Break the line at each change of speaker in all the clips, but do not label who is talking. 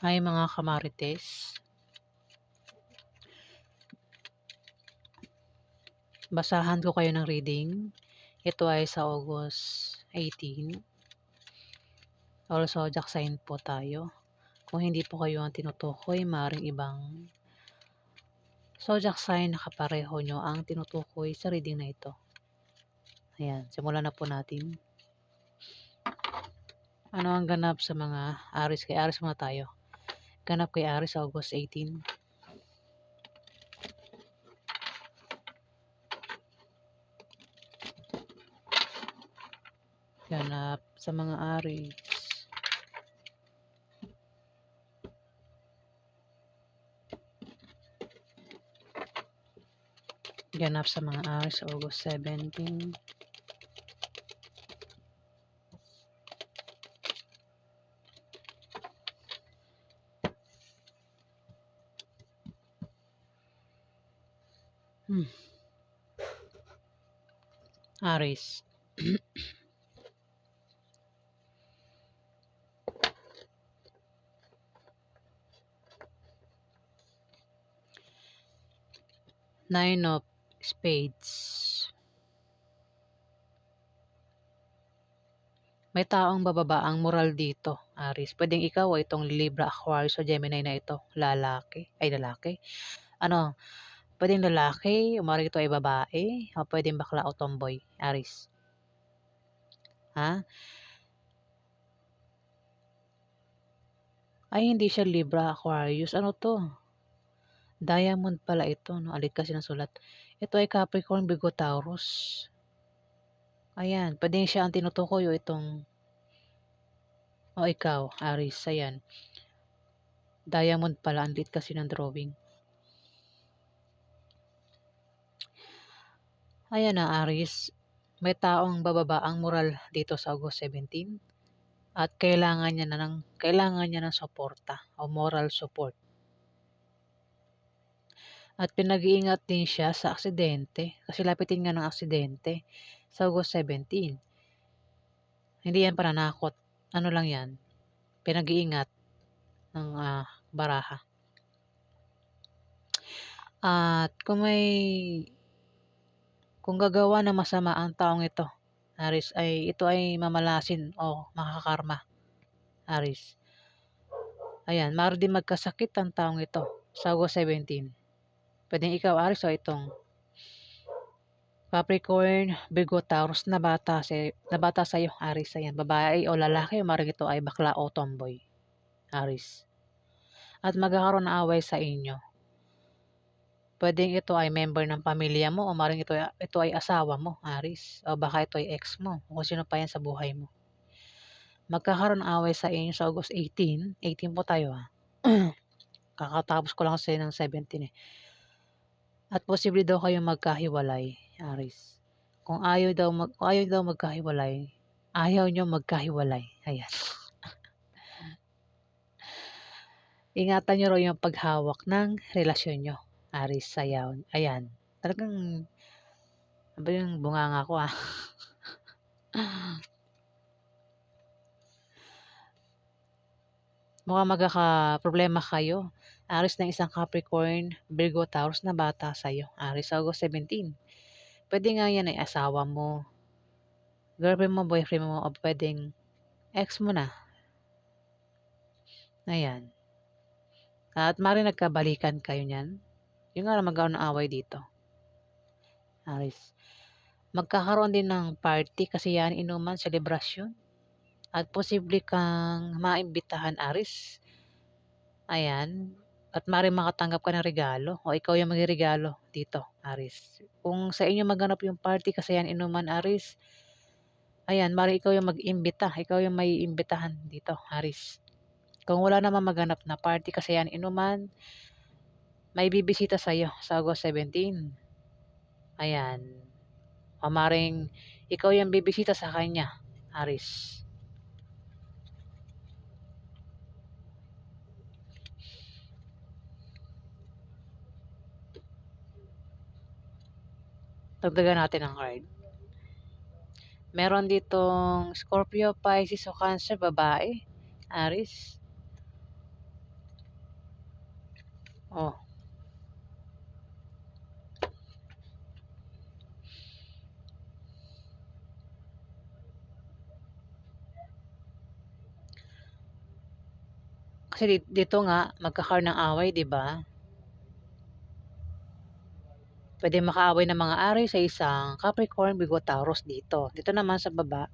Hi mga kamarites, basahan ko kayo ng reading. Ito ay sa August 18. Also, zodiac sign po tayo. Kung hindi po kayo ang tinutukoy, maaaring ibang zodiac sign na kapareho nyo ang tinutukoy sa reading na ito. Ayan, simulan na po natin. Ano ang ganap sa mga Aries? Kay Aries muna tayo. Ganap kay Aries August 18. Ganap sa mga Aries. Ganap sa mga Aries August 17. Aries. Nine of Spades. May taong bababa ang moral dito, Aries. Pwedeng ikaw o itong Libra, Aquarius o Gemini na ito. Lalaki. Ay, lalaki. Ano? Pwedeng lalaki, umaring ito ay babae. O pwedeng bakla o tomboy, Aries. Ha? Ay, hindi siya Libra, Aquarius. Ano to? Diamond pala ito. No? Alit kasi ng sulat. Ito ay Capricorn, Virgo, Taurus. Ayan. Pwedeng siya ang tinutukoy o itong o ikaw, Aries. Ayan. Diamond pala. Ang lit kasi ng drawing. Ayan na, Aries. May taong bababa ang moral dito sa August 17 at kailangan niya ng suporta o moral support. At pinag-iingat din siya sa aksidente kasi lapitin nga ng aksidente sa August 17. Hindi yan pananakot. Ano lang yan? Pinag-iingat ng baraha. At kung gagawa ng masama ang taong ito, Aris, ay ito ay mamalasin o makakarma, Aris. Ayan, maaari din magkasakit ang taong ito sa August 17. Pwedeng ikaw, Aris, o itong Capricorn, Virgo, Taurus na bata sa iyo, Aris. Ayan, babae o lalaki, maaaring ito ay bakla o tomboy, Aris. At magkakaroon ng away sa inyo. Pwedeng ito ay member ng pamilya mo o maaaring ito ay asawa mo, Aris. O baka ito ay ex mo o kung sino pa yan sa buhay mo. Magkakaroon ng away sa inyo sa August 18. 18 po tayo Kakatapos ko lang kasi ng 17 At posible daw kayong magkahiwalay, Aris. Kung ayaw daw magkahiwalay, ayaw nyo magkahiwalay. Ayan. Ingatan nyo raw yung paghawak ng relasyon nyo, Aris. Ayan. Talagang, ano yung bunganga ko Mukhang magkaka-problema kayo. Aris ng isang Capricorn, Virgo, Taurus na bata sa'yo. Aris, August 17. Pwede nga yan ay asawa mo, girlfriend mo, boyfriend mo, o pwedeng ex mo na. Ayan. At mari nagkabalikan kayo niyan. Yung nga magkaroon ng away dito. Aris. Magkakaroon din ng party kasi yan inuman, selebrasyon. At posible kang maimbitahan, Aris. Ayan. At mari makatanggap ka ng regalo o ikaw yung magregalo dito, Aris. Kung sa inyo maganap yung party kasi yan inuman, Aris. Ayan, mari ikaw yung mag-imbita. Ikaw yung may imbitahan dito, Aris. Kung wala naman maganap na party kasi yan inuman, may bibisita sa iyo sa August 17. Ayan. O maring ikaw yung bibisita sa kanya, Aris. Dagdagan natin ang card. Meron ditong Scorpio, Pisces o Cancer, babae, Aris. Oh. Kasi dito nga magkakaroon ng away, 'di ba? Pwede makaaway ng mga Aries sa isang Capricorn, Virgo, Taurus dito. Dito naman sa baba,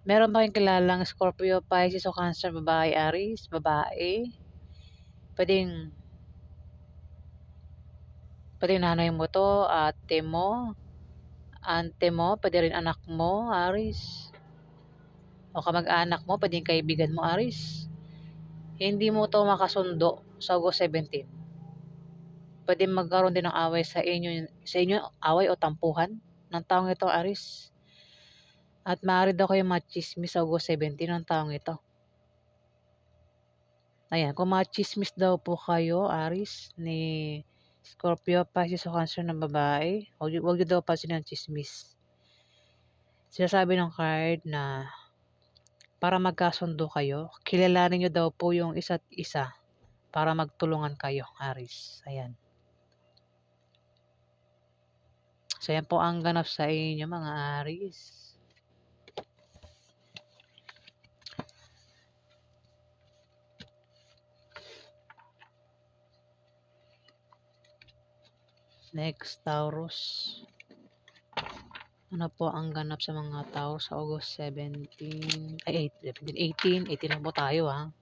meron ba kayong kilalang Scorpio, Pisces o Cancer, babae, Aries, babae? Pwedeng pwedeng nanay mo 'to, ate mo, auntie mo, pwede rin anak mo, Aries. O kamag-anak mo, pwedeng kaibigan mo, Aries. Hindi mo 'to makasundo sa August 17. Pwede magkaroon din ng away sa inyo away o tampuhan ng taong ito, Aries. At maaari daw kayong matsismis sa August 17 ng taong ito. Ayan, kung matsismis daw po kayo, Aries, ni Scorpio, Pisces o Cancer ng babae, huwag niyo daw pansin ang tsismis. Sinasabi ng card na para magkasundo kayo, kilalanin niyo daw po yung isa't isa para magtulungan kayo, Aries. Ayan. So, yan po ang ganap sa inyo, mga Aries. Next, Taurus. Ano po ang ganap sa mga Taurus sa August 17? Ay, 18. 18 lang po tayo, ha.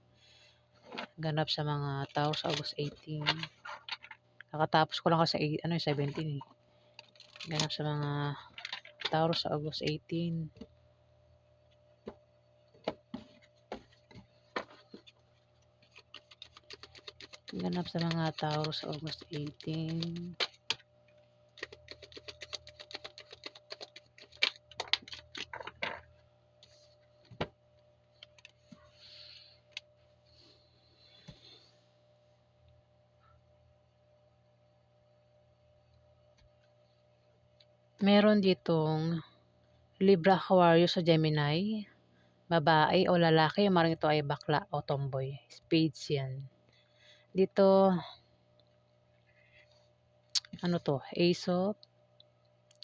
Ganap sa mga Taurus sa August 18. Kakatapos ko lang kasi 17 eh. Ganap sa mga Taurus sa August 18. Ganap sa mga Taurus sa August 18. Meron ditong Libra, Aquarius sa Gemini, babae o lalaki, maring ito ay bakla o tomboy. Spades yan. Dito, ano to? Ace of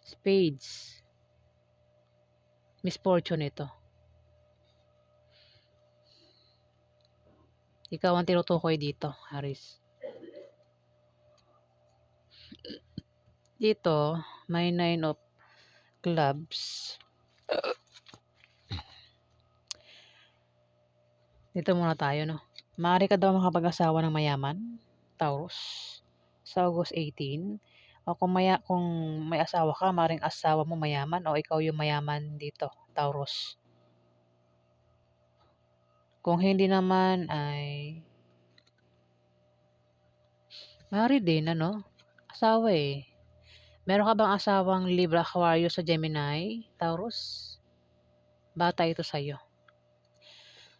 Spades. Misfortune ito. Ikaw ang tinutukoy dito, Aries. Dito, may 9 of clubs. Dito muna tayo, no? Maaari ka daw makapag-asawa ng mayaman, Taurus, sa August 18. O kung may asawa ka, maaaring asawa mo mayaman o ikaw yung mayaman dito, Taurus. Kung hindi naman ay maaari din, ano? Asawa eh. Meron ka bang asawang Libra, Aquarius sa Gemini, Taurus? Bata ito sa'yo.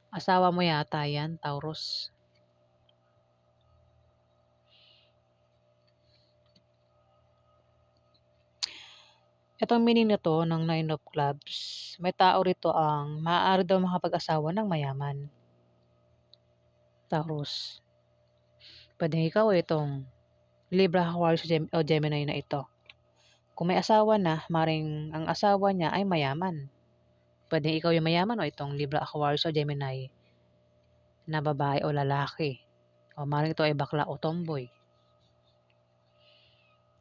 Asawa mo yata yan, Taurus. Itong meaning nito ng 9 of clubs, may tao rito ang maaari daw makapag-asawa ng mayaman. Taurus. Pwede ikaw itong Libra, Aquarius o Gemini na ito. Kung may asawa na, maring ang asawa niya ay mayaman. Pwede ikaw yung mayaman o itong Libra, Aquarius o Gemini na babae o lalaki. O maring ito ay bakla o tomboy.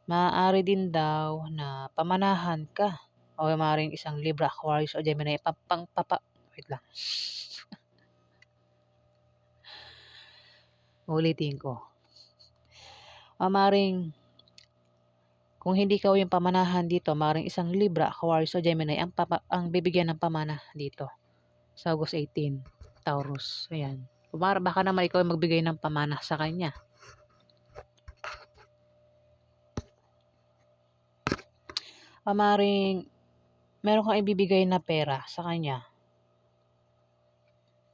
Maaari din daw na pamanahan ka o maaaring isang Libra, Aquarius o Gemini wait lang. Ulitin ko. O maaaring kung hindi ka yung pamanahan dito, maaaring isang Libra, Aquarius o Gemini ang bibigyan ng pamana dito sa August 18, Taurus. Ayan. Baka naman ikaw yung magbigay ng pamana sa kanya. Maaaring meron kang ibibigay na pera sa kanya,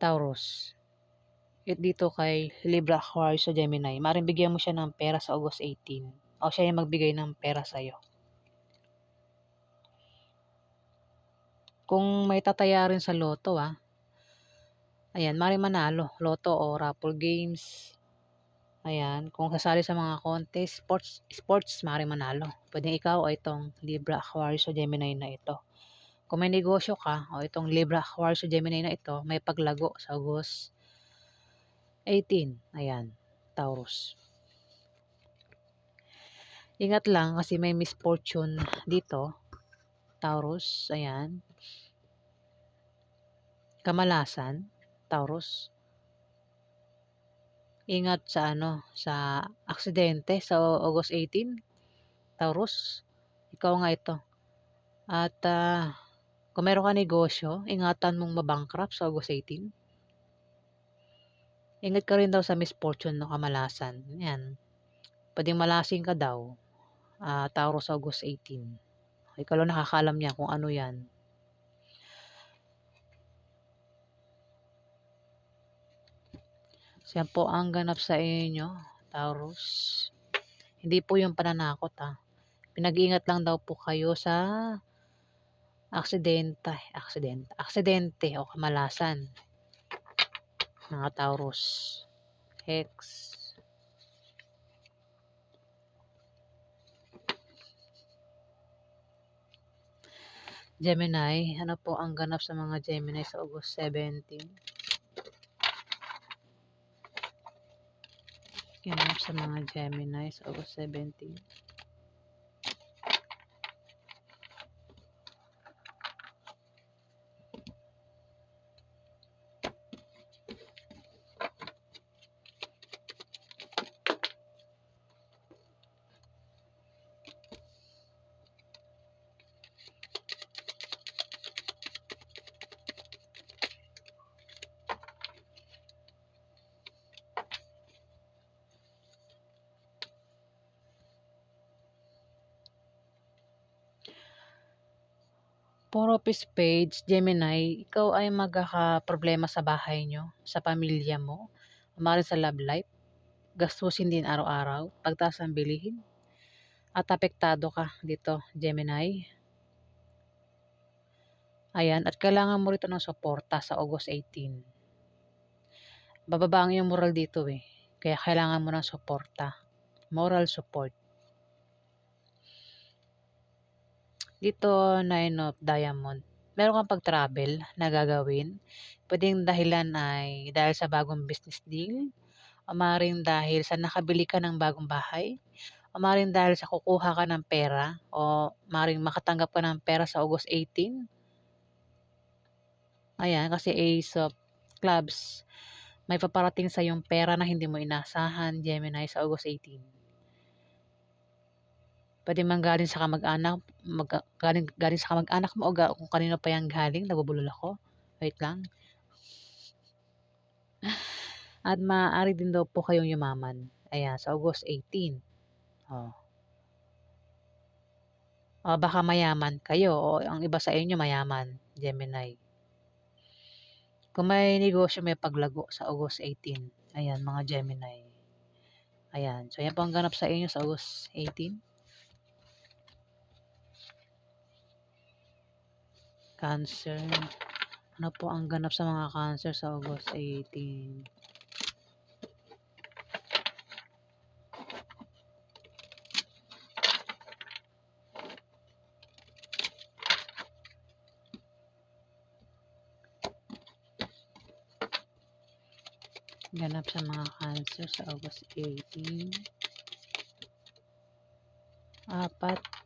Taurus. Dito kay Libra, Aquarius o Gemini, maaaring bigyan mo siya ng pera sa August 18 o siya yung magbigay ng pera sa'yo. Kung may tataya rin sa loto, ayan, maaaring manalo, loto o raffle games. Ayan, kung sasali sa mga contest, sports maaaring manalo. Puwedeng ikaw o itong Libra, Aquarius o Gemini na ito. Kung may negosyo ka o itong Libra, Aquarius o Gemini na ito, may paglago sa August 18. Ayan, Taurus. Ingat lang kasi may misfortune dito, Taurus. Ayan, kamalasan, Taurus. Ingat sa sa aksidente sa August 18, Taurus. Ikaw nga ito. At kung meron ka negosyo, ingatan mong ma-bankrupt sa August 18. Ingat ka rin daw sa misfortune no kamalasan. Yan. Pwedeng malasing ka daw. Taurus sa August 18. Ikaw lang nakakaalam niya kung ano yan. Siya po ang ganap sa inyo, Taurus. Hindi po yung pananakot Pinag-iingat lang daw po kayo sa aksidente o kamalasan. Mga Taurus. Hex. Gemini, ano po ang ganap sa mga Gemini sa August 17? Ganap sa mga Gemini sa August 17. Four of Spades, Gemini, ikaw ay magkaka-problema sa bahay nyo, sa pamilya mo, maaaring sa love life, gastusin din araw-araw, pagtaas ng bilihin, at apektado ka dito, Gemini. Ayan, at kailangan mo rito ng suporta sa August 18. Bababa ang iyong moral dito kaya kailangan mo ng suporta, moral support. Dito, Nine of Diamond. Meron kang pag-travel na gagawin. Pwedeng dahilan ay dahil sa bagong business deal, o maaaring dahil sa nakabili ka ng bagong bahay, o maaaring dahil sa kukuha ka ng pera, o maaaring makatanggap ka ng pera sa August 18. Ayan, kasi Ace of Clubs. May paparating sa yung pera na hindi mo inasahan, Gemini, sa August 18. Pwede man galing sa kamag-anak, galing sa kamag-anak mo o kung kanino pa yan galing, nabubulol ako. Wait lang. At maaari din daw po kayong yumaman. Ayan, sa August 18. Oh. O baka mayaman kayo o ang iba sa inyo mayaman, Gemini. Kung may negosyo, may paglago sa August 18. Ayan, mga Gemini. Ayan, so yan po ang ganap sa inyo sa August 18. Cancer. Ano po ang ganap sa mga Cancer sa August 18? Ganap sa mga Cancer sa August 18. Apat.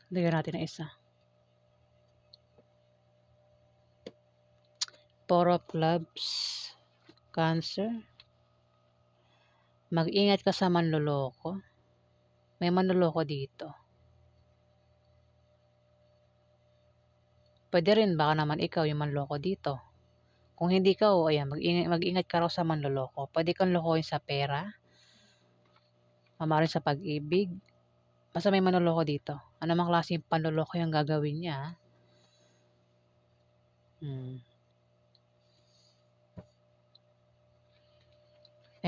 Bigyan natin na isa. Four of Clubs. Cancer. Mag-ingat ka sa manloloko. May manloloko dito. Pwede rin baka naman ikaw yung manloko dito. Kung hindi ka, ayan, mag-ingat ka raw sa manloloko. Pwede kang lokohin sa pera, mamarin sa pag-ibig. Basta may manloloko dito. Ano mang klaseng panloloko yung gagawin niya.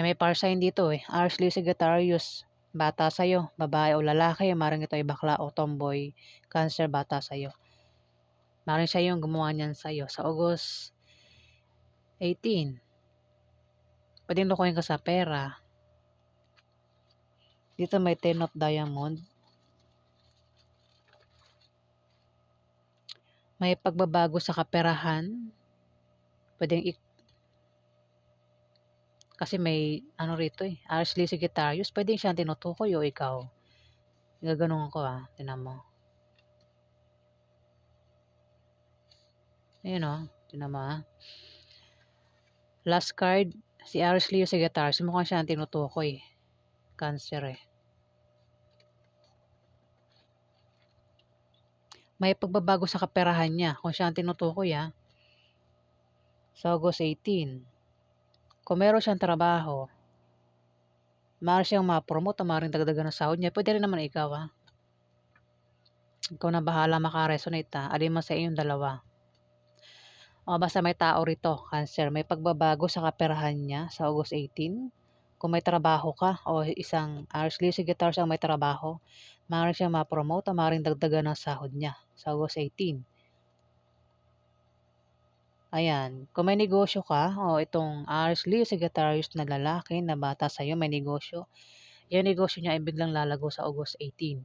may par sign dito eh. Aries, Leo, Sagittarius. Bata sa'yo. Babae o lalaki. Maring ito ay bakla o tomboy. Cancer, bata sa'yo. Maring siya yung gumawa niyan sa'yo. Sa August 18. Pwedeng lukuhin ka sa pera. Dito may 10 of diamond. May pagbabago sa kaperahan. Pwedeng kasi may ano rito eh. Aries, Leo, Sagittarius. Pwedeng siya tinutukoy o ikaw. Gaganon ko Tinan mo. Ayun Tinan mo Last card. Si Aries, Leo, Sagittarius. Mukhang siya ang tinutukoy. Cancer eh. May pagbabago sa kaperahan niya. Kung siya ang tinutukoy Sa August 18. Kung meron siyang trabaho, maaari siyang ma-promote o maaaring dagdagan ng sahod niya. Pwede rin naman ikaw Ikaw na bahala makaresonate Alin man sa inyong dalawa. O basta may tao rito, Cancer. May pagbabago sa kaperahan niya sa August 18. Kung may trabaho ka o isang Aries, Leo, Sagittarius ang may trabaho, maaari siyang ma-promote o maaaring dagdagan ng sahod niya sa August 18. Ayan, kung may negosyo ka o itong Aries, Leo, Sagittarius na lalaki na bata sa'yo may negosyo, yung negosyo niya ay biglang lalago sa August 18.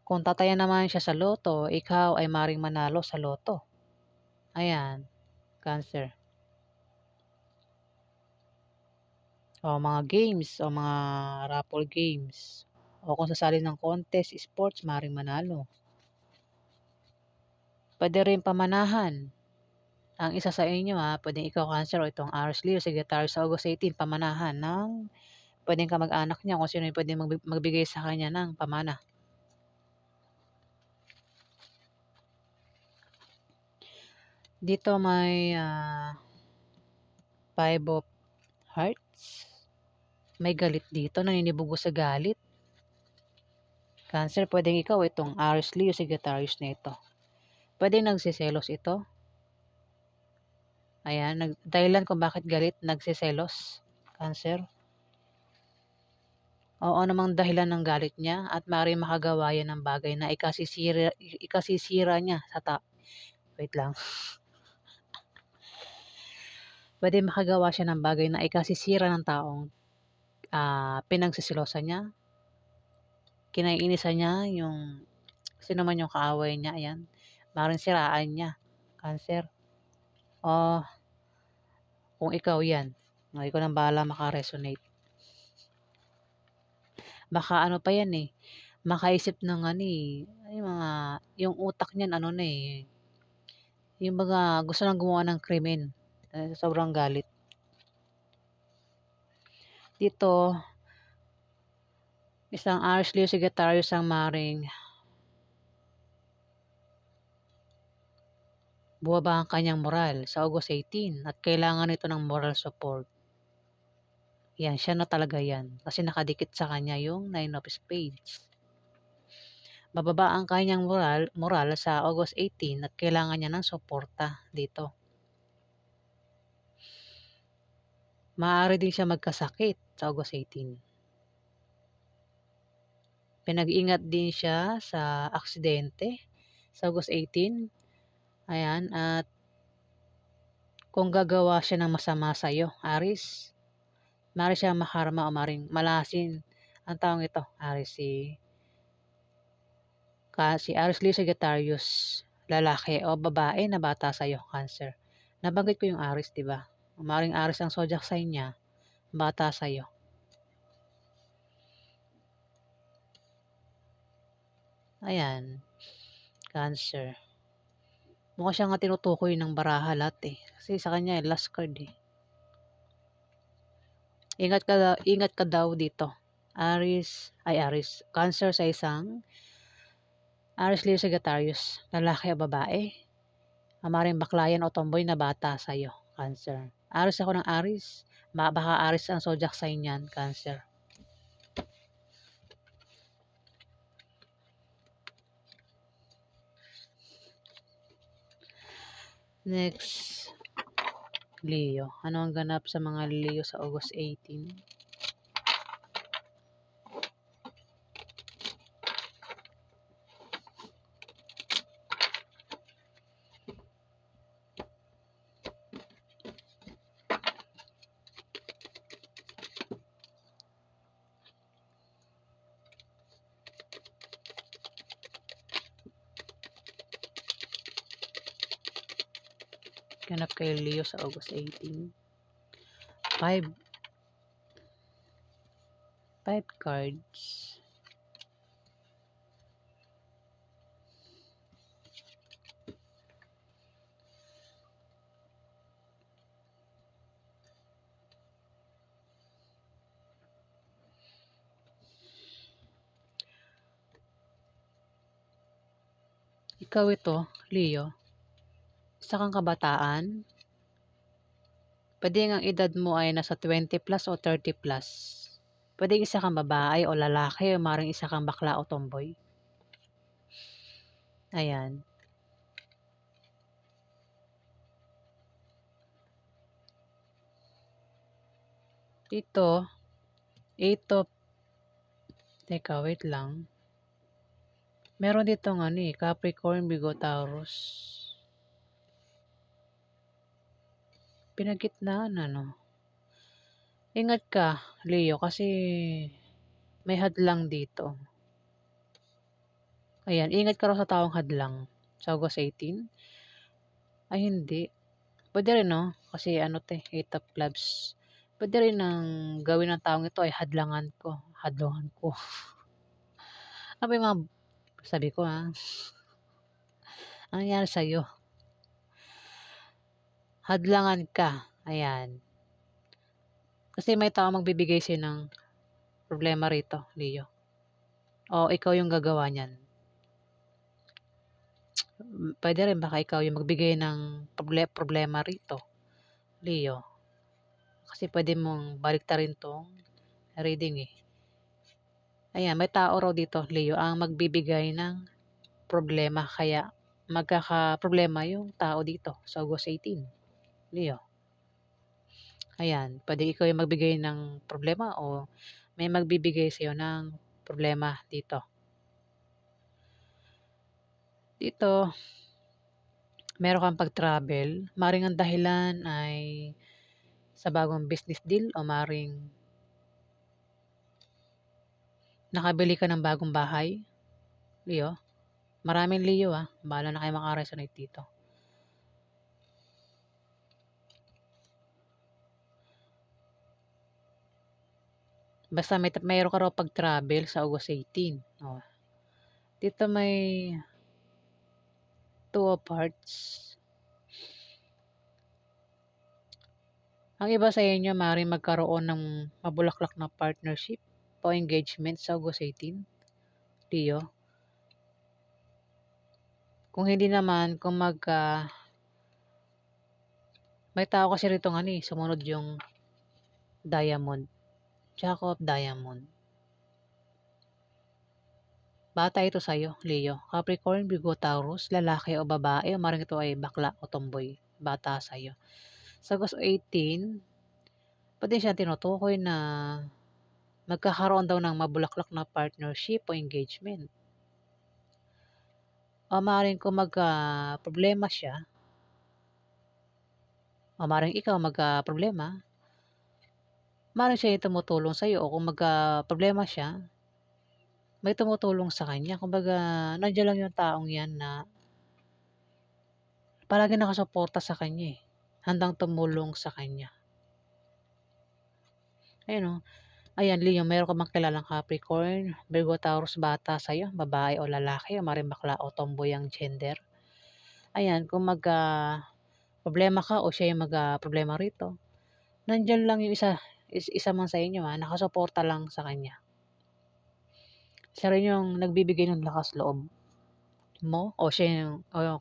Kung tatayan naman siya sa loto, ikaw ay maring manalo sa loto. Ayan, Cancer. O mga games o mga raffle games. O kung sasali ng contest, sports, maring manalo. Pwede rin pamanahan. Ang isa sa inyo pwedeng ikaw Cancer o itong Aries, Leo, Sagittarius sa August 18, pamanahan ng pwedeng kamag-anak niya kung sino yung pwedeng magbigay sa kanya ng pamana. Dito may 5 of hearts. May galit dito, naninibugo sa galit. Cancer, pwedeng ikaw itong Aries, Leo, Sagittarius na ito. Pwedeng nagsiselos ito. Ayan, dahilan kung bakit galit, nagsiselos. Cancer. Oo namang dahilan ng galit niya at maaaring makagawa yan ng bagay na ikasisira niya sa Wait lang. Pwede makagawa siya ng bagay na ikasisira ng taong pinagsisilosan niya. Kinaiinisan niya yung sino man yung kaaway niya. Ayan. Maaaring siraan niya. Cancer. O kung ikaw yan, ikaw nang bahala makaresonate. Baka ano pa yan makaisip ng yung utak niyan yung baga gusto nang gumawa ng krimen. Sobrang galit. Dito, isang Aries, Leo, Sagittarius ang maring bumaba ang kanyang moral sa August 18 at kailangan nito ng moral support. Yan, siya na talaga yan. Kasi nakadikit sa kanya yung 9 of Spades. Bababa ang kanyang moral sa August 18 at kailangan niya ng suporta dito. Maaari din siya magkasakit sa August 18. Pinag-ingat din siya sa aksidente sa August 18. Ayan, at kung gagawa siya ng masama sa iyo, Aries, maaari siya makarma o maring malasin ang taong ito, Aries, si Aries, Leo, Sagittarius, lalaki o babae na bata sa iyo, Cancer. Nabanggit ko yung Aries, di ba? Maring Aries ang zodiac sign niya, bata sa iyo. Ayan, Cancer. Mukha siya nga tinutukoy ng baraha lahat Kasi sa kanya last card Ingat ka daw dito. Aries, Cancer sa isang Aries, Leo, Sagittarius, lalaki o babae. Maring baklayan o tomboy na bata sa'yo, Cancer. Aries ako ng Aries. Baka Aries ang zodiac sign niyan, Cancer. Next. Leo. Ano ang ganap sa mga Leo sa August 18? Ganap kay Leo sa August 18. 5 cards. Ikaw ito, Leo. Isa kang kabataan. Pwede ang edad mo ay nasa 20 plus o 30 plus. Pwede isa kang babae o lalaki o maring isa kang bakla o tomboy. Ayan. Ito, teka, wait lang. Meron dito nga Capricorn, Virgo, Taurus. Pinagitnaan, ano. Ingat ka, Leo, kasi may hadlang dito. Ayan, ingat ka raw sa taong hadlang. Sa August 18? Ay, hindi. Pwede rin, no? Kasi Eight of Clubs. Pwede rin ang gawin ng taong ito ay hadlangan ko. Hadlangan ko. Ano ba yung mga sabi ko, ha? Ano nangyari sa'yo? Hadlangan ka. Ayan. Kasi may tao magbibigay sa'yo ng problema rito, Leo. O ikaw yung gagawa niyan. Pwede rin baka ikaw yung magbigay ng problema rito, Leo. Kasi pwede mong baliktarin tong reading eh. Ayan, may tao raw dito, Leo, ang magbibigay ng problema. Kaya magkaka-problema yung tao dito sa August 18, Leo. Ayan, pwede ikaw yung magbigay ng problema o may magbibigay sa'yo ng problema dito. Dito, meron kang pag-travel. Maring ang dahilan ay sa bagong business deal o maring nakabili ka ng bagong bahay, Leo. Maraming Leo bahala na kayo maka-resonate dito. Basta mayroon ka raw pag-travel sa August 18. Oh. Dito may 2 of Hearts. Ang iba sa inyo maaaring magkaroon ng mabulaklak na partnership o engagement sa August 18, Leo. Kung hindi naman, may tao kasi rito sumunod yung Diamond. Jack of Diamond. Bata ito sa'yo, Leo. Capricorn, Virgo, Taurus, lalaki o babae, o maring ito ay bakla o tomboy. Bata sa'yo. Sa August 18, pwede siya tinutukoy na magkakaroon daw ng mabulaklak na partnership o engagement. O maring kung magka-problema siya, o maring ikaw magka-problema, maring siya yung tumutulong sa'yo o kung magka-problema siya, may tumutulong sa kanya. Kumbaga, nandiyan lang yung taong yan na palagi nakasuporta sa kanya eh. Handang tumulong sa kanya. Ayun o. Ayan, Leo, meron ka bang kilalang Capricorn, Virgo, Taurus, bata sa'yo, babae o lalaki, o maring bakla o tomboy ang gender? Ayan, kung problema ka o siya yung problema rito, nandiyan lang yung isa man sa inyo nakasuporta lang sa kanya. Siya rin yung nagbibigay ng lakas loob mo o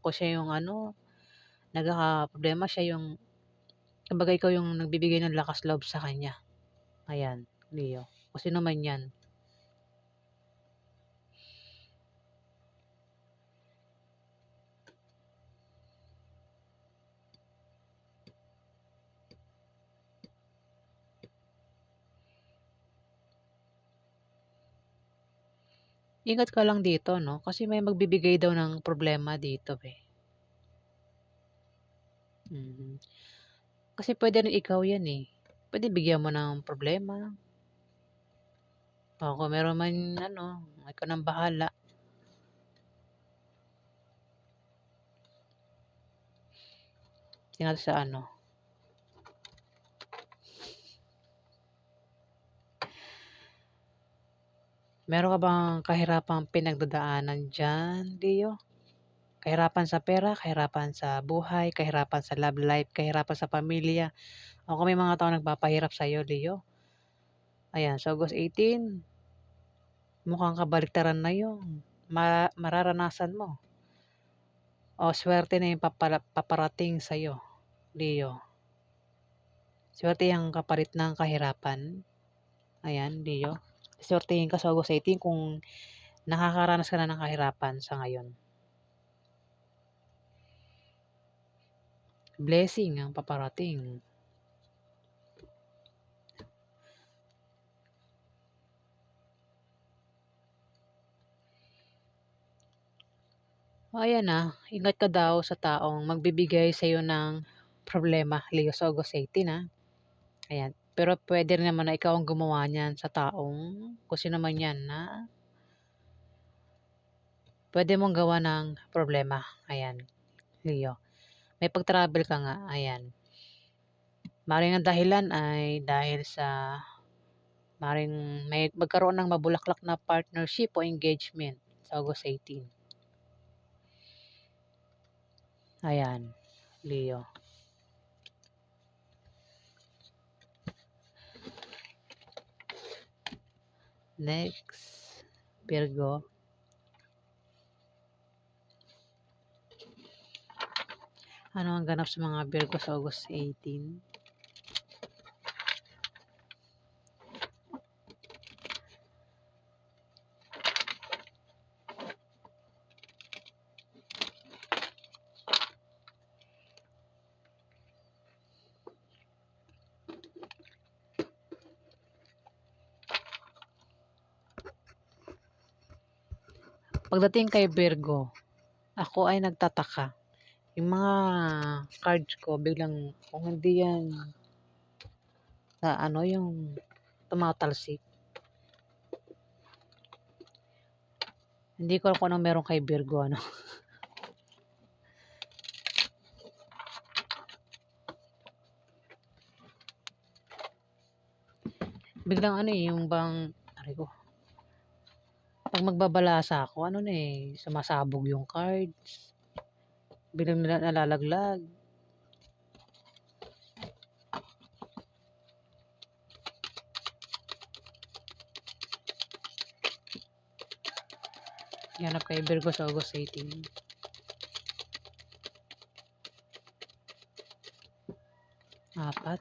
kung siya yung nagkakaproblema, siya yung kumbaga ikaw yung nagbibigay ng lakas loob sa kanya. Ayan, Leo. Kung sino man yan. Ingat ka lang dito 'no, kasi may magbibigay daw ng problema dito, eh. Mm. Kasi puwede rin ikaw 'yan, eh. Puwede bigyan mo ng problema, o kung meron man ano, ikaw ng bahala. Tingnan sa ano, meron ka bang kahirapang pinagdadaanan diyan, Leo? Kahirapan sa pera, kahirapan sa buhay, kahirapan sa love life, kahirapan sa pamilya, o kung may mga taong nagpapahirap sa'yo, Leo? Ayan, sa August 18, mukhang kabaliktaran na 'yung mararanasan mo o suwerte na 'yung paparating sa'yo, Leo. Suwerte 'yang kapalit ng kahirapan. Ayan, Leo. Suwertehin ka sa August 18 kung nakakaranas ka na ng kahirapan sa ngayon. Blessing ang paparating. O ayan, ingat ka daw sa taong magbibigay sa'yo ng problema, Leo, sa August 18, Ayan. Pero puwede rin naman na ikaw ang gumawa niyan sa taong kung sino man 'yan na puwede mong gawa ng problema. Ayan, Leo. May pag-travel ka nga, ayan. Maaaring ang dahilan ay dahil sa maaaring may magkaroon ng mabulaklak na partnership o engagement sa August 18. Ayan, Leo. Next, Virgo. Ano ang ganap sa mga Virgo sa August 18? Pagdating kay Virgo, ako ay nagtataka. Yung mga cards ko biglang kung hindi yan sa ano yung tumatalsik. Hindi ko alam kung anong meron kay Virgo, ano. Biglang ano, yung bang aray ko, 'pag magbabalasa ako ano na, sumasabog yung cards, biglang nalalaglag. Hanap kay Virgo sa August 18. Apat.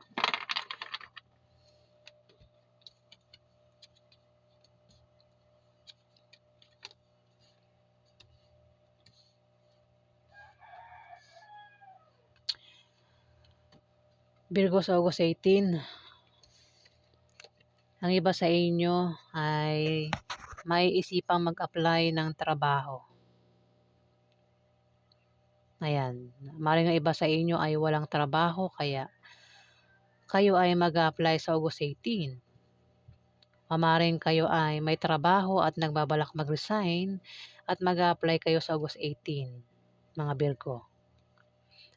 Virgo sa August 18. Ang iba sa inyo ay may isipang mag-apply ng trabaho. Ayan, maaaring ang iba sa inyo ay walang trabaho kaya kayo ay mag-a-apply sa August 18. O maaaring kayo ay may trabaho at nagbabalak mag-resign at mag-a-apply kayo sa August 18, mga Virgo.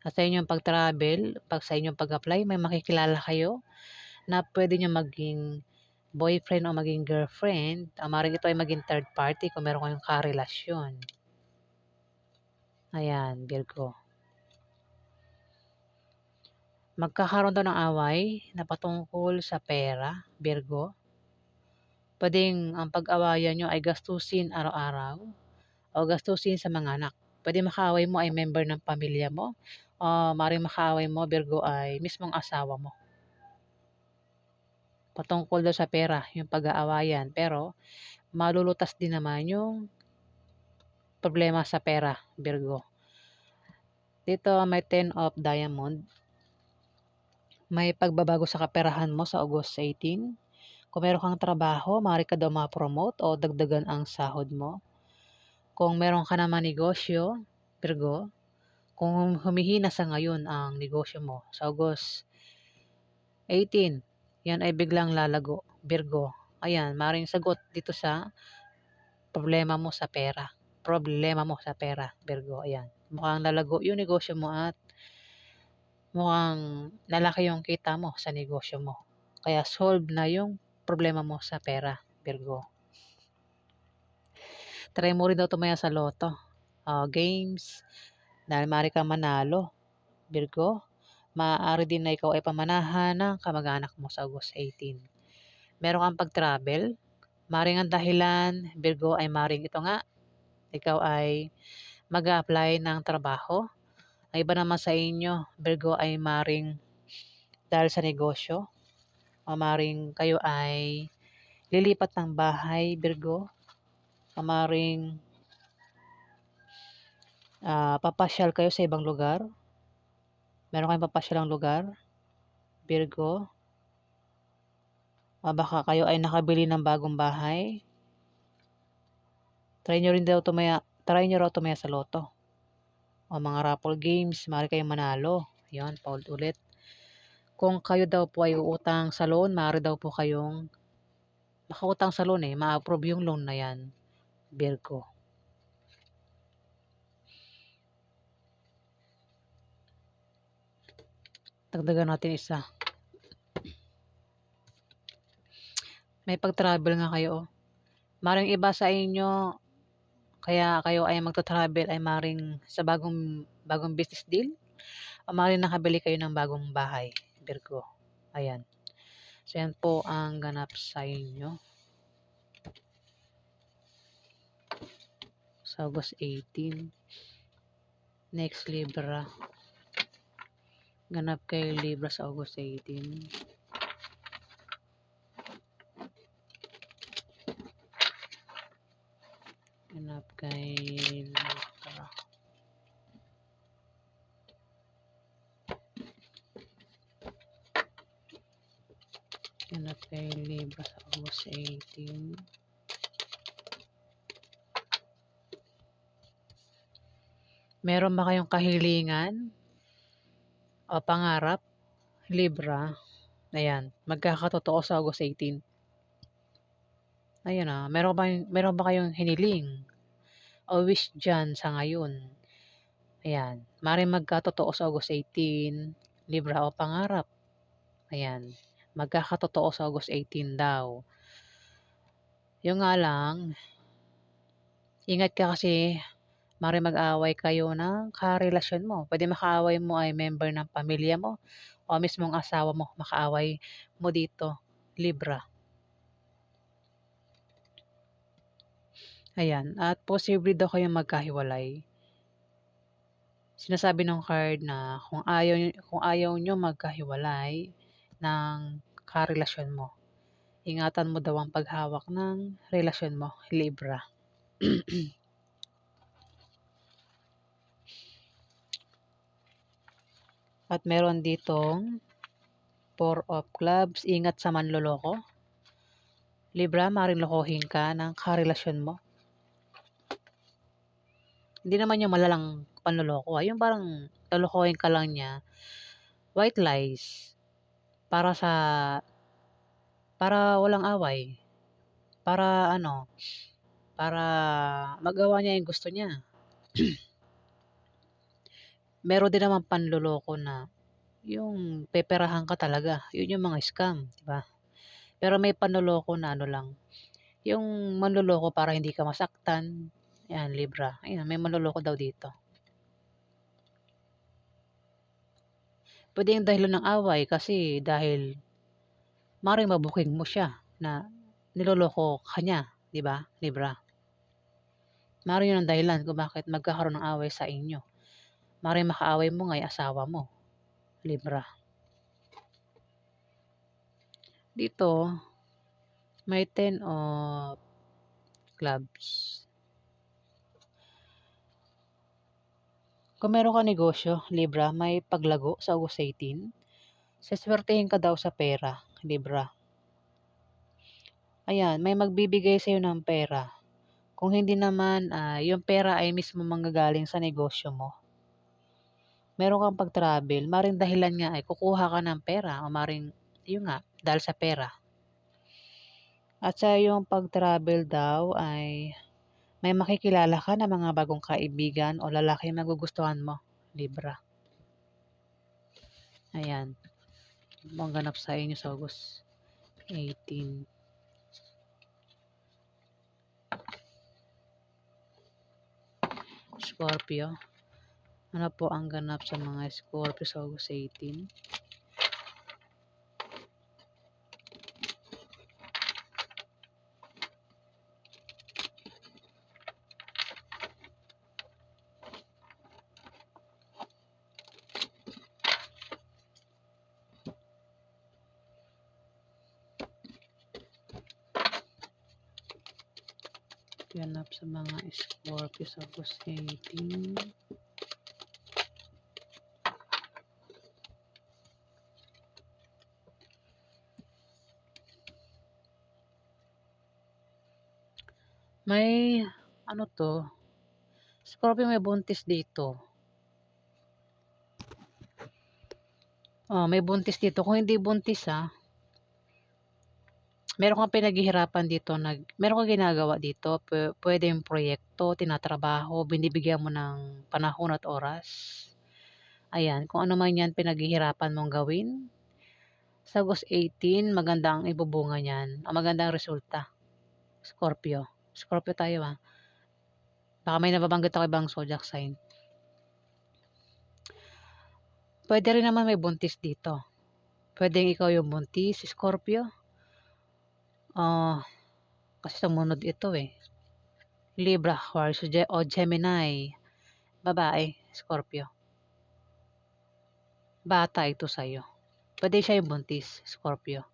At sa inyong pag-travel, sa inyong pag-apply, may makikilala kayo na pwede nyo maging boyfriend o maging girlfriend. Maaaring ito ay maging third party kung meron kayong karelasyon. Ayan, Virgo. Magkakaroon daw ng away na patungkol sa pera, Virgo. Puwedeng ang pag-awayan niyo ay gastusin araw-araw o gastusin sa mga anak. Puwede makaaway mo ay member ng pamilya mo o maaaring makaaway mo, Virgo, ay mismong asawa mo. Patungkol daw sa pera yung pag-aawayan, pero malulutas din naman yung problema sa pera, Virgo. Dito may 10 of diamond. May pagbabago sa kaperahan mo sa August 18. Kung meron kang trabaho, maaari ka daw ma-promote o dagdagan ang sahod mo. Kung meron ka naman negosyo, Virgo, kung humihina sa ngayon ang negosyo mo sa August 18, yan ay biglang lalago, Virgo. Ayan, maaaring sagot dito sa problema mo sa pera. Problema mo sa pera, Virgo. Ayan. Mukhang lalago yung negosyo mo at mukhang lalaki yung kita mo sa negosyo mo. Kaya solve na yung problema mo sa pera, Virgo. Try mo rin daw tumaya sa loto. Games. Dahil maaari kang manalo, Virgo. Maaari din na ikaw ay pamanahan ng kamag-anak mo sa August 18. Meron kang pag-travel. Maring ang dahilan, Virgo, ay maring ito nga. Ikaw ay mag-a-apply ng trabaho. Ang iba naman sa inyo, Virgo, ay maring dahil sa negosyo. O maring kayo ay lilipat ng bahay, Virgo. O maring papasyal kayo sa ibang lugar. Meron kayong papasyalang lugar, Virgo. Baka kayo ay nakabili ng bagong bahay. Try nyo raw tumaya sa loto. O mga raffle games, maaari kayong manalo. Yan, paulit-ulit. Kung kayo daw po ay uutang sa loan, maaari daw po kayong makautang sa loan ma-approve yung loan na yan, Virgo. Dagdagan natin isa. May pag-travel nga kayo. Maring iba sa inyo, kaya kayo ay magta-travel ay maring sa bagong business deal. O maring nakabili kayo ng bagong bahay, Virgo. Ayan. So, yan po ang ganap sa inyo. Sa August 18. Next, Libra. Ganap kay Libra sa August 18. Ganap kay Libra. Ganap kay Libra sa August 18. Meron ba kayong kahilingan o pangarap, Libra? Ayan, magkakatotoo sa August 18. Ayan meron ba kayong hiniling o wish dyan sa ngayon? Ayan, maaaring magkatotoo sa August 18, Libra o pangarap. Ayan, magkakatotoo sa August 18 daw. Yung nga lang, ingat ka kasi maaaring mag-away kayo ng karelasyon mo. Pwede makaaway mo ay member ng pamilya mo o mismong asawa mo makaaway mo dito, Libra. Ayan, at posible daw kayong magkahiwalay. Sinasabi ng card na kung ayaw nyo magkahiwalay ng karelasyon mo, ingatan mo daw ang paghawak ng relasyon mo, Libra. At meron ditong 4 of clubs, ingat sa manloloko. Libra, maaaring lokohin ka ng karelasyon mo. Hindi naman yung malalang panloloko. Yung parang lolokohin ka lang niya. White lies. Para walang away. Para magawa niya yung gusto niya. Meron din naman panloloko na yung peperahan ka talaga. Yun yung mga scam, di ba? Pero may panloloko na lang. Yung manloloko para hindi ka masaktan. Yan, Libra. Ayan, may manloloko daw dito. Pwede yung dahilan ng away kasi dahil maring mabuking mo siya na niloloko ka niya, di ba, Libra? Maring yun ang dahilan kung bakit magkakaroon ng away sa inyo. Maring makaaway mo nga'y asawa mo, Libra. Dito, may 10 of clubs. Kung meron ka negosyo, Libra, may paglago sa August 18. Saswertehin ka daw sa pera, Libra. Ayan, may magbibigay sa'yo ng pera. Kung hindi naman, yung pera ay mismo manggagaling sa negosyo mo. Meron kang pag-travel, maring dahilan nga ay kukuha ka ng pera o maring yun nga, dahil sa pera. At sa iyong pag-travel daw ay may makikilala ka na mga bagong kaibigan o lalaki na magugustuhan mo, Libra. Ayan, ano ang ganap sa inyo sa August 18. Scorpio. Ano po ang ganap sa mga Scorpio sa August 18? Ganap sa mga Scorpio sa August 18. May ano to, Scorpio may buntis dito. Oh, may buntis dito. Kung hindi buntis meron kang pinaghihirapan dito, meron kang ginagawa dito, pwedeng proyekto, tinatrabaho, binibigyan mo ng panahon at oras. Ayan, kung ano man yan pinaghihirapan mong gawin, sa August 18, maganda ang ibubunga niyan, ang magandang resulta. Scorpio. Scorpio tayo Baka may nababanggit ako ibang zodiac sign. Pwede rin naman may buntis dito. Pwedeng ikaw yung buntis, Scorpio. Kasi sumunod ito Libra, Aquarius, o Gemini. Babae, Scorpio. Bata ito sa'yo. Pwede siya yung buntis, Scorpio.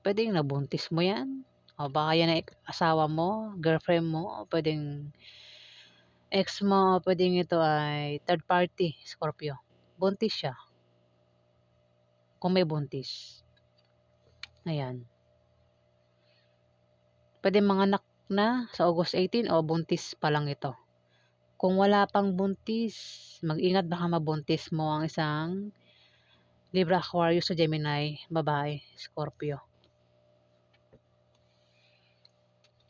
Pwede yung nabuntis mo yan. O baka yan ay asawa mo, girlfriend mo, o pwedeng ex mo, o pwedeng ito ay third party, Scorpio. Buntis siya. Kung may buntis. Ayan. Pwede manganak na sa August 18 o buntis pa lang ito. Kung wala pang buntis, mag-ingat baka mabuntis mo ang isang Libra, Aquarius, o Gemini, babae, Scorpio.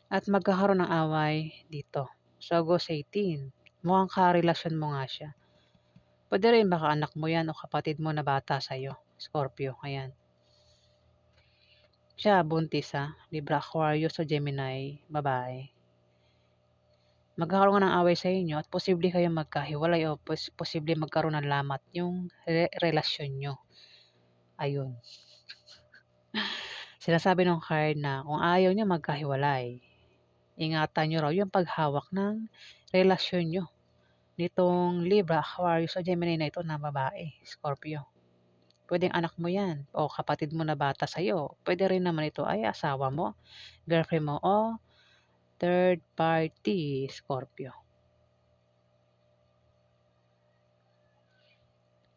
At magkakaroon ng away dito sa August 18. Mukhang karelasyon mo nga siya. Pwede rin baka anak mo yan o kapatid mo na bata sa'yo, Scorpio. Ayan. Siya buntis Libra, Aquarius, o Gemini, babae. Magkakaroon ng away sa inyo at posible kayong magkahiwalay o posible magkaroon ng lamat yung relasyon nyo. Ayun. Sinasabi ng card na kung ayaw niya magkahiwalay, ingatan nyo raw yung paghawak ng relasyon nyo nitong Libra, Aquarius, o Gemini na ito na babae, Scorpio. Pwedeng anak mo yan o kapatid mo na bata sa'yo. Pwede rin naman ito ay asawa mo, girlfriend mo, o third party, Scorpio.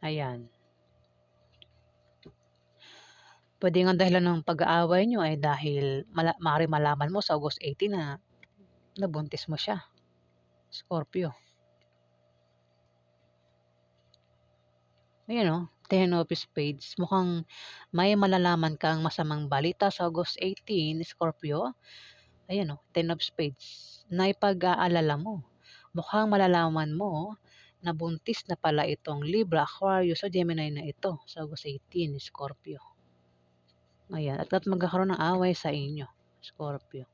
Ayan. Pwede nga dahilan ng pag-aaway nyo ay dahil maaaring malaman mo sa August 18 na nabuntis mo siya, Scorpio. Ayan Ten of Spades. Mukhang may malalaman kang masamang balita sa August 18, Scorpio. Ayan Ten of Spades. Na ipag-aalala mo. Mukhang malalaman mo na buntis na pala itong Libra, Aquarius, o Gemini na ito sa August 18, Scorpio. Ayan. At magkakaroon ng away sa inyo, Scorpio.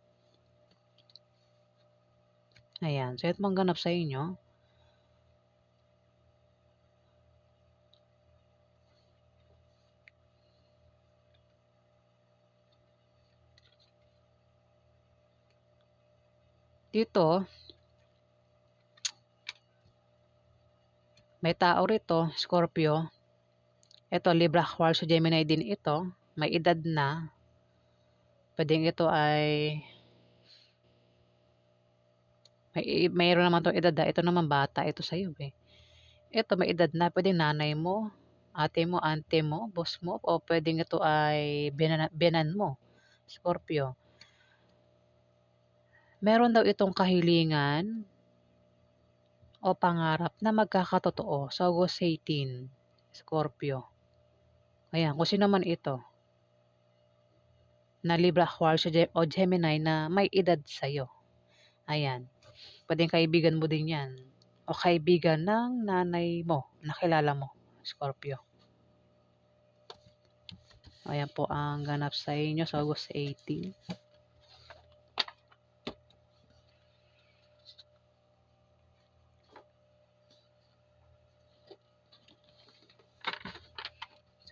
Ayan. So, ito mong ganap sa inyo. Dito, may tao rito, Scorpio. Ito, Libra, Aquarius, o Gemini din ito. May edad na. Pwedeng ito ay mayroon naman 'tong edad ito naman bata ito sa'yo Ito may edad na, pwedeng nanay mo, ate mo, auntie mo, boss mo, o pwedeng ito ay biyenan mo. Scorpio. Meron daw itong kahilingan o pangarap na magkakatotoo sa August 18, Scorpio. Ayan, kung sino man ito, na Libra, Aquarius o Gemini na may edad sa'yo. Ayan, pwedeng kaibigan mo din yan. O kaibigan ng nanay mo, nakilala mo, Scorpio. Ayan po ang ganap sa inyo sa August 18.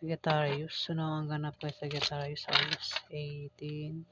Sagittarius, ano ang ganap kay Sagittarius sa August 18?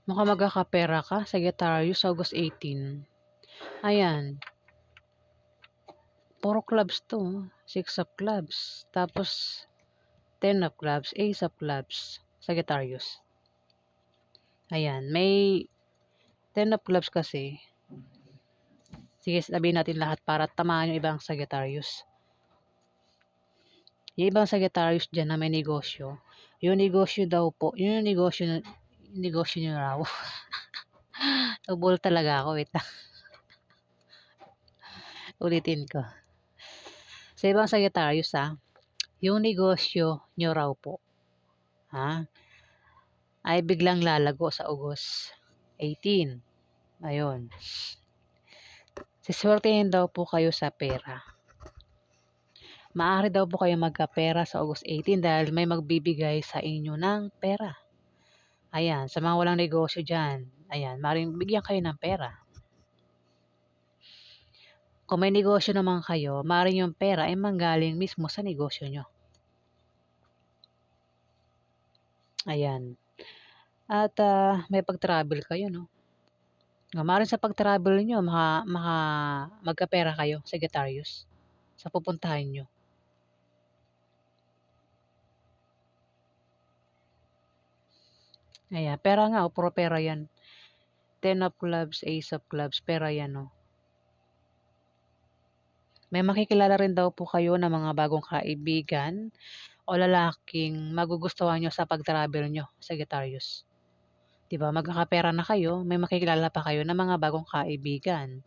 Mukhang magkakapera ka, Sagittarius, August 18. Ayan. Puro clubs to. 6 of clubs. Tapos, 10 of clubs. Ace of clubs. Sagittarius. Ayan. May 10 of clubs kasi. Sige, sabihin natin lahat para tamaan yung ibang Sagittarius. Yung ibang Sagittarius dyan na may negosyo. Yung negosyo daw po. Yung negosyo nyo raw. Nabul talaga ako. Wait lang. Ulitin ko. Sa ibang Sagittarius yung negosyo nyo raw po ay biglang lalago sa August 18. Ayun. Siswertehin daw po kayo sa pera. Maaari daw po kayo magkapera sa August 18 dahil may magbibigay sa inyo ng pera. Ayan, sa mga walang negosyo dyan, ayan, maaaring bigyan kayo ng pera. Kung may negosyo naman kayo, maaaring yung pera ay manggaling mismo sa negosyo nyo. Ayan. At may pag-travel kayo, no? Maaaring sa pag-travel nyo, magkapera kayo, Sagittarius, sa pupuntahan nyo. Ayan, pera nga, puro pera yan. 10 of clubs, ace of clubs, pera yan, no? May makikilala rin daw po kayo ng mga bagong kaibigan o lalaking magugustuhan nyo sa pag-travel nyo, Sagittarius. Diba, magkakapera na kayo, may makikilala pa kayo ng mga bagong kaibigan.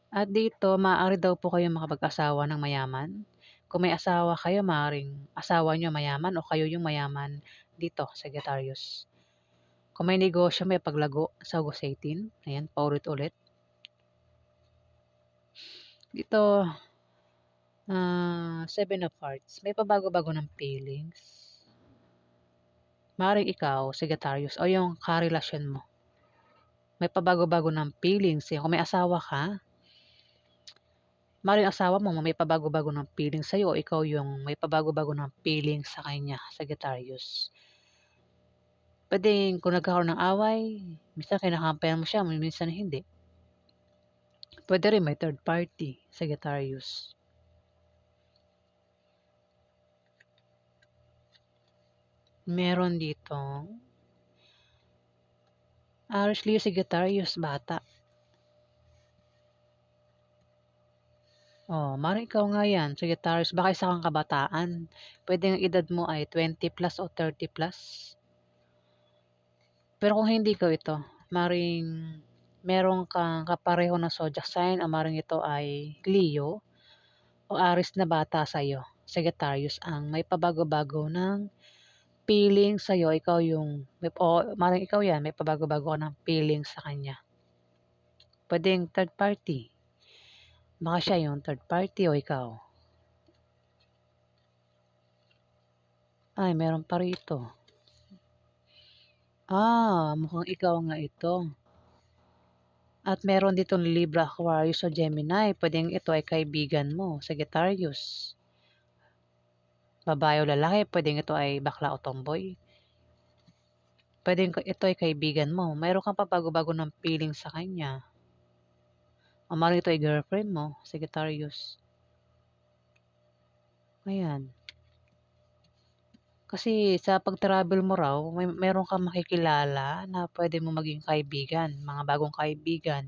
At dito, maaari daw po kayo makapag-asawa ng mayaman. Kung may asawa kayo, maaaring asawa nyo mayaman o kayo yung mayaman dito, Sagittarius. Kung may negosyo, may paglago sa August 18. Ayan, paulit-ulit. Dito, 7 of Hearts. May pabago-bago ng feelings. Maaaring ikaw, Sagittarius, o yung karelasyon mo. May pabago-bago ng feelings. Kung may asawa ka, maaaring asawa mo may pabago-bago ng feelings sa'yo o ikaw yung may pabago-bago ng feelings sa kanya, Sagittarius. Pwedeng kung nagkakaroon ng away, minsan kinakampihan mo siya, minsan hindi. Pwede rin may third party, Sagittarius. Meron dito. Aries, Leo, Sagittarius, bata. Oh, maaaring ikaw nga yan, Sagittarius. Baka isa kang kabataan. Pwede ang edad mo ay 20 plus o 30 plus. Pero kung hindi ko ito, maaaring meron kang kapareho na zodiac sign o maaaring ito ay Leo o Aries na bata sa'yo. Sagittarius ang may pabago-bago ng feeling sa'yo. Ikaw yung, o maaaring ikaw yan, may pabago-bago ka ng feeling sa kanya. Pwedeng third party. Baka siya yung third party o ikaw. Ay, meron pa rito. Mukhang ikaw nga ito. At meron ditong Libra, Aquarius o Gemini. Pwedeng ito ay kaibigan mo, Sagittarius. Babae o lalaki, pwedeng ito ay bakla o tomboy. Pwedeng ito ay kaibigan mo. Mayroon kang pabago-bago ng feeling sa kanya. O maaaring ito ay girlfriend mo, Sagittarius. Ayan. Kasi sa pag-travel mo raw, meron kang makikilala na pwede mo maging kaibigan, mga bagong kaibigan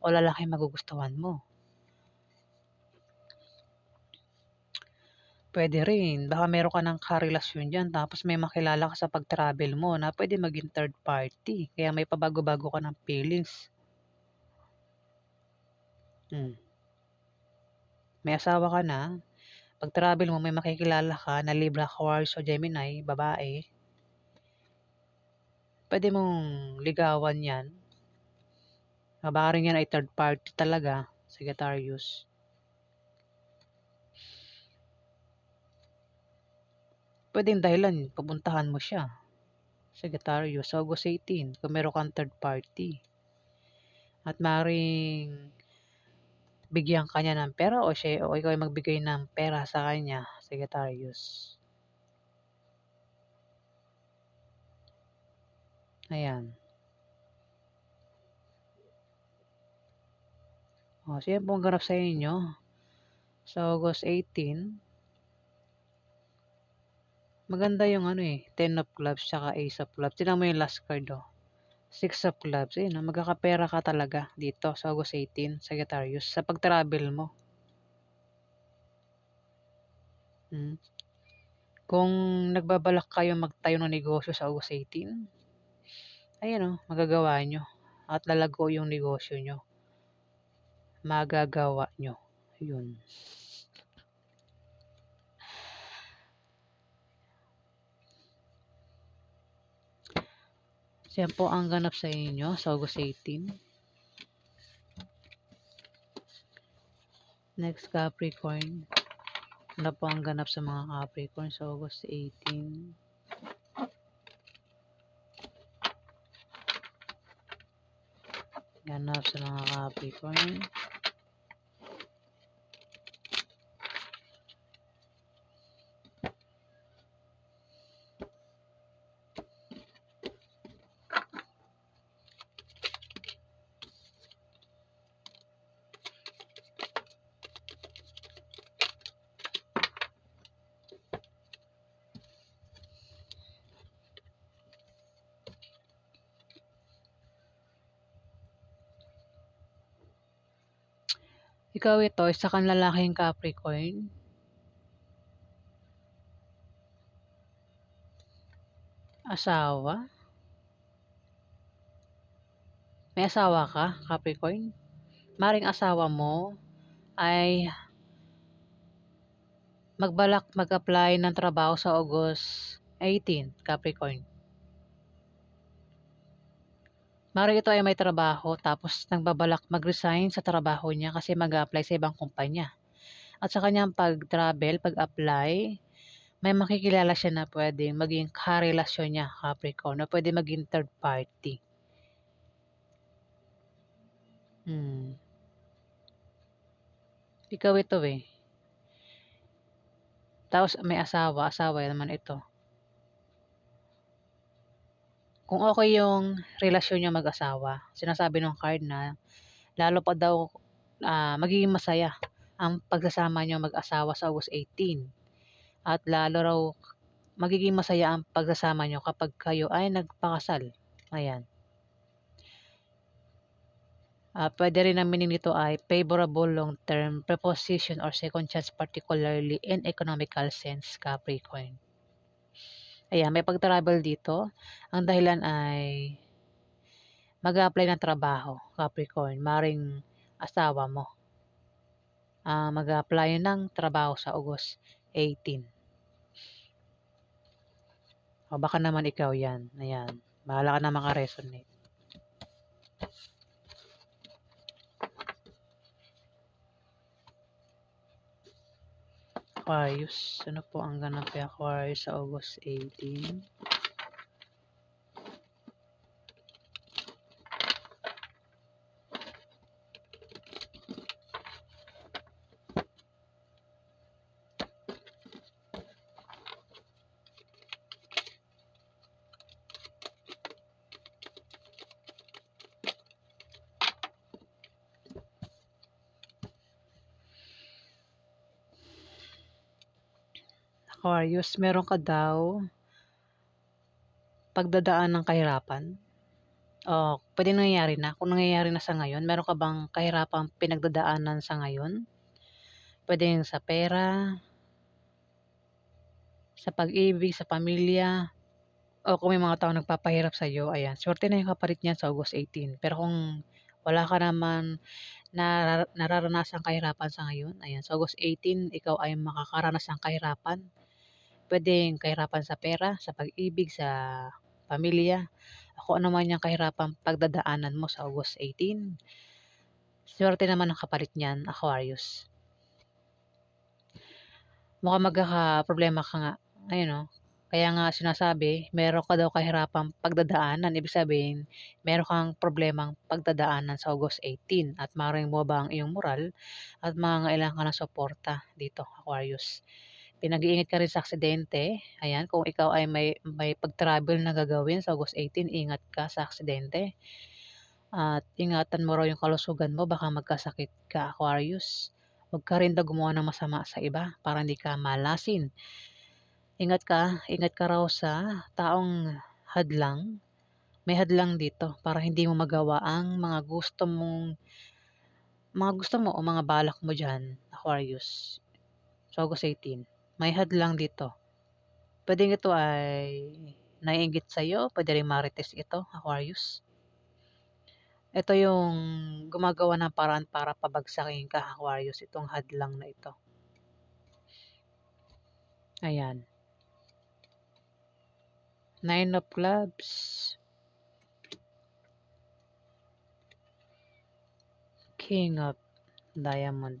o lalaki magugustuhan mo. Pwede rin, baka meron ka ng karelasyon dyan tapos may makilala ka sa pag-travel mo na pwede maging third party. Kaya may pabago-bago ka ng feelings. May asawa ka na, pag-travel mo may makikilala ka na Libra, Aquarius o Gemini, babae. Pwede mong ligawan yan. Baka rin yan ay third party talaga, Sagittarius. Pwedeng dahilan, pupuntahan mo siya, Sagittarius, sa August 18, kung meron kang third party. At maaaring bigyan ka niya ng pera o ikaw ay magbigay ng pera sa kanya, Sagittarius. Ayan. O, so yan po ang ganap sa inyo. Sa August 18, maganda yung 10 of clubs tsaka ace of clubs. Tingnan mo yung last card, 6 of clubs. Ayun, magkakapera ka talaga dito sa August 18, Sagittarius, sa pag-travel mo. Kung nagbabalak kayo magtayo ng negosyo sa August 18, ayun magagawa nyo. At lalago yung negosyo nyo. Magagawa nyo. Yun. Siya po ang ganap sa inyo sa August 18. Next, Capricorn. Ano po ang ganap sa mga Capricorn sa August 18? Ganap sa mga Capricorn. Ikaw ito, isa kang lalaking Capricorn. Asawa. May asawa ka, Capricorn? Maring asawa mo ay magbalak mag-apply ng trabaho sa August 18, Capricorn. Maring ito ay may trabaho tapos nagbabalak mag-resign sa trabaho niya kasi mag-apply sa ibang kumpanya. At sa kanyang pag-travel, pag-apply, may makikilala siya na pwedeng maging karelasyon niya, Capricorn, na pwede maging third party. Ikaw ito Tapos may asawa naman ito. Kung okay yung relasyon niyo mag-asawa, sinasabi ng card na lalo pa daw magiging masaya ang pagsasama niyo mag-asawa sa August 18. At lalo raw magiging masaya ang pagsasama niyo kapag kayo ay nagpakasal. Ayan. Pwede rin ang meaning nito ay favorable long-term preposition or second chance, particularly in economical sense, Capricorn. Ayan, may pag-travel dito. Ang dahilan ay mag-a-apply ng trabaho, Capricorn. Maring asawa mo. Mag-a-apply ng trabaho sa August 18. O baka naman ikaw yan. Ayan. Bahala ka na maka-resonate. Aquarius. Ano po ang ganap kay Aquarius sa August 18? Aquarius, meron ka daw pagdadaan ng kahirapan? O puwedeng nangyayari na, kung nangyayari na sa ngayon, meron ka bang kahirapang pinagdadaanan sa ngayon? Puwedeng sa pera, sa pag-ibig, sa pamilya, o kung may mga taong nagpapahirap sa'yo, ayan, swerte na yung kapalit niyan sa August 18. Pero kung wala ka naman nararanasang kahirapan sa ngayon, ayan, sa August 18 ikaw ay makakaranas ng kahirapan. Puwedeng kahirapan sa pera, sa pag-ibig, sa pamilya, kung ano man yang kahirapang pagdadaanan mo sa August 18. Swerte naman ang kapalit niyan, Aquarius. Mukhang magkakaproblema ka nga, ayun oh. Kaya nga sinasabi, meron ka daw kahirapang pagdadaanan, ibig sabihin meron kang problemang pagdadaanan sa August 18 at maaaring bumaba ang iyong moral at mangangailangan ka ng suporta dito, Aquarius. Pinag-iingat ka rin sa aksidente, ayan, kung ikaw ay may pag-travel na gagawin sa August 18, ingat ka sa aksidente at ingatan mo raw yung kalusugan mo, baka magkasakit ka, Aquarius. Huwag ka rin daw gumawa ng masama sa iba para hindi ka malasin. Ingat ka raw sa taong hadlang. May hadlang dito para hindi mo magawa ang mga gusto mo o mga balak mo diyan, Aquarius. Sa August 18, may hadlang dito. Puwedeng ito ay naiinggit sa'yo, puwede ring marites ito, Aquarius. Ito yung gumagawa ng paraan para pabagsakin ka, Aquarius, itong hadlang na ito. Ayan. 9 of Clubs. King of Diamond.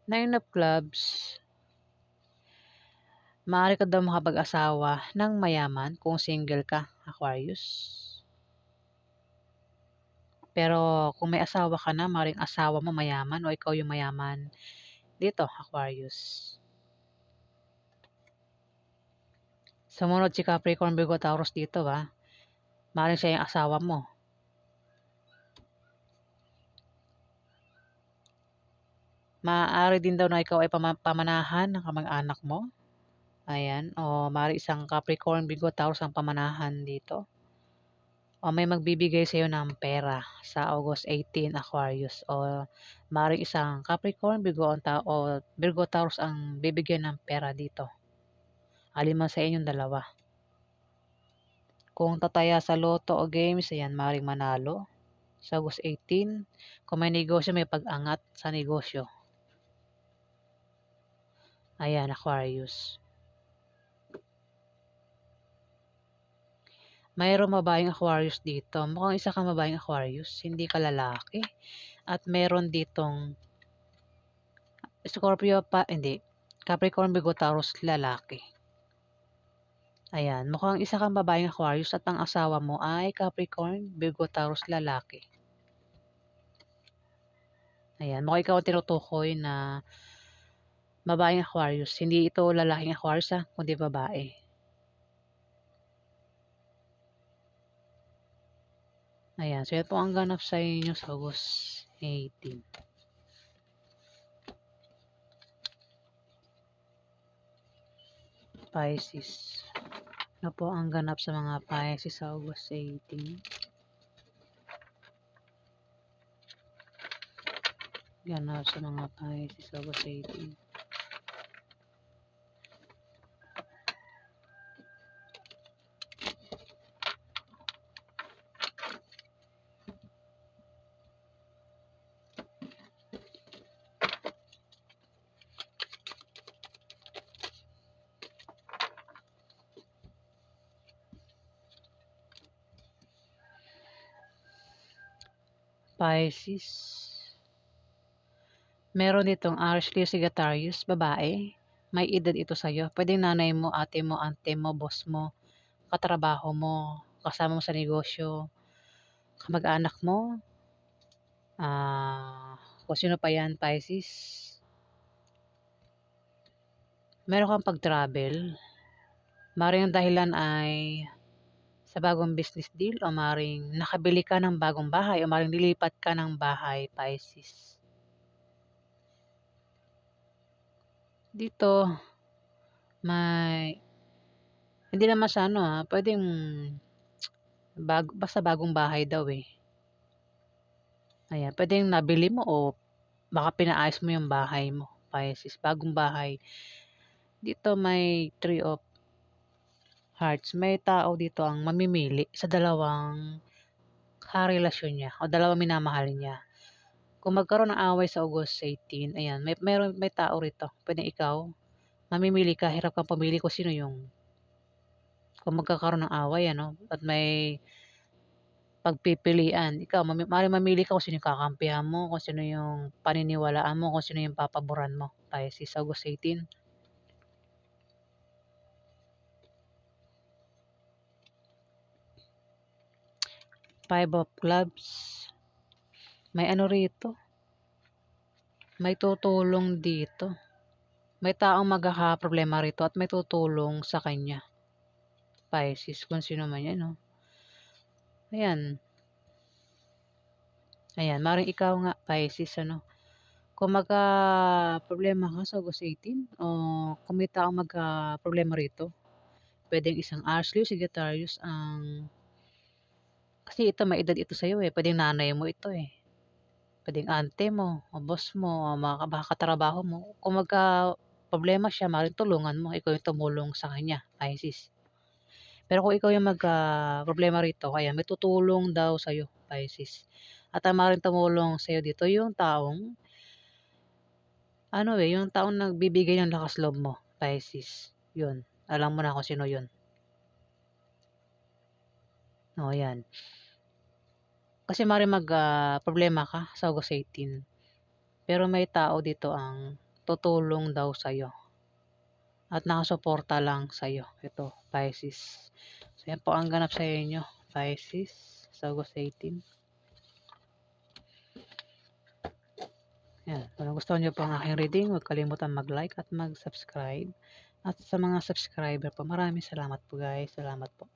Nine of Clubs. Maaari ka daw makapag-asawa ng mayaman kung single ka, Aquarius. Pero kung may asawa ka na, maaaring asawa mo mayaman o ikaw yung mayaman dito, Aquarius. Sumunod si Capricorn, Virgo, Taurus dito maaaring siya yung asawa mo. Maaari din daw na ikaw ay pamanahan ng kamag-anak mo. Ayan, o maaari isang Capricorn, Virgo, Taurus ang pamanahan dito. O may magbibigay sa iyo ng pera sa August 18, Aquarius. O maaaring isang Capricorn, o Virgo, Taurus ang bibigyan ng pera dito. Alin man sa inyong dalawa. Kung tataya sa loto o games, ayan, maaaring manalo sa August 18. Kung may negosyo, may pag-angat sa negosyo. Ayan, Aquarius. Mayroong babaeng Aquarius dito. Mukhang isa kang babaeng Aquarius, hindi ka lalaki. At meron ditong Scorpio hindi. Capricorn, Virgo, Taurus, lalaki. Ayan, mukhang isa kang babaeng Aquarius at ang asawa mo ay Capricorn, Virgo, Taurus, lalaki. Ayan, mukhang ikaw ang tinutukoy na babaeng Aquarius. Hindi ito lalaking Aquarius kundi babae. Ayan, so yan po ang ganap sa inyo sa August 18. Pisces. Ano po ang ganap sa mga Pisces sa August 18? Ganap sa mga Pisces sa August 18. Pisces. Meron ditong Aries, Leo, Sagittarius, babae. May edad ito sa'yo. Pwedeng nanay mo, ate mo, ante mo, boss mo, katrabaho mo, kasama mo sa negosyo, kamag-anak mo, kung sino pa yan, Pisces. Meron kang pag-travel. Maring ang dahilan ay sa bagong business deal o maring nakabili ka ng bagong bahay o maring nilipat ka ng bahay, Pisces. Dito may hindi naman sa ano, puwedeng basta bagong bahay daw, eh. Ayan, puwedeng nabili mo o baka pinaayos mo yung bahay mo, Pisces, bagong bahay. Dito may Three of Hearts, may tao dito ang mamimili sa dalawang karelasyon niya o dalawang minamahal niya. Kung magkaroon ng away sa August 18, ayan, may tao rito, puwedeng ikaw, mamimili ka, hirap kang pumili kung sino yung kung magkakaroon ng away ano, at may pagpipilian. Ikaw maaaring mamili ka kung sino yung kakampihan mo, kung sino yung paniniwalaan mo, kung sino yung papaboran mo, Pisces, August 18. Five of Clubs, may ano rito, may tutulong dito. May taong magkakaproblema rito at may tutulong sa kanya, Pisces, kung sino man 'yan 'no. Ayan, ayan maaaring ikaw nga Pisces ano, kung magkaproblema ka sa August 18 o kung may taong magkaproblema rito, puwedeng isang Aries, Sagittarius ang kasi ito may edad ito sa'yo, eh, puwedeng nanay mo ito, eh, puwedeng ante mo o boss mo o baka katrabaho mo. Kung magkaproblema siya maaaring tulungan mo, ikaw yung tumulong sa kanya, Pisces. Pero kung ikaw yung problema rito, kaya may tutulong daw sa'yo, Pisces. At ang maaaring tumulong sa'yo dito yung taong ano, eh, yung taong nagbibigay ng lakas loob mo, Pisces. Yun, alam mo na kung sino yun. Oo, yan. Kasi maaaring problema ka sa August 18, pero may tao dito ang tutulong daw sa'yo at nakasuporta lang sa'yo. Ito, Pisces. So, yan po ang ganap sa inyo, Pisces, sa August 18. Yan, kung nagustuhan niyo po ang aking reading, huwag kalimutan mag-like at mag-subscribe. At sa mga subscriber po, maraming salamat po guys. Salamat po.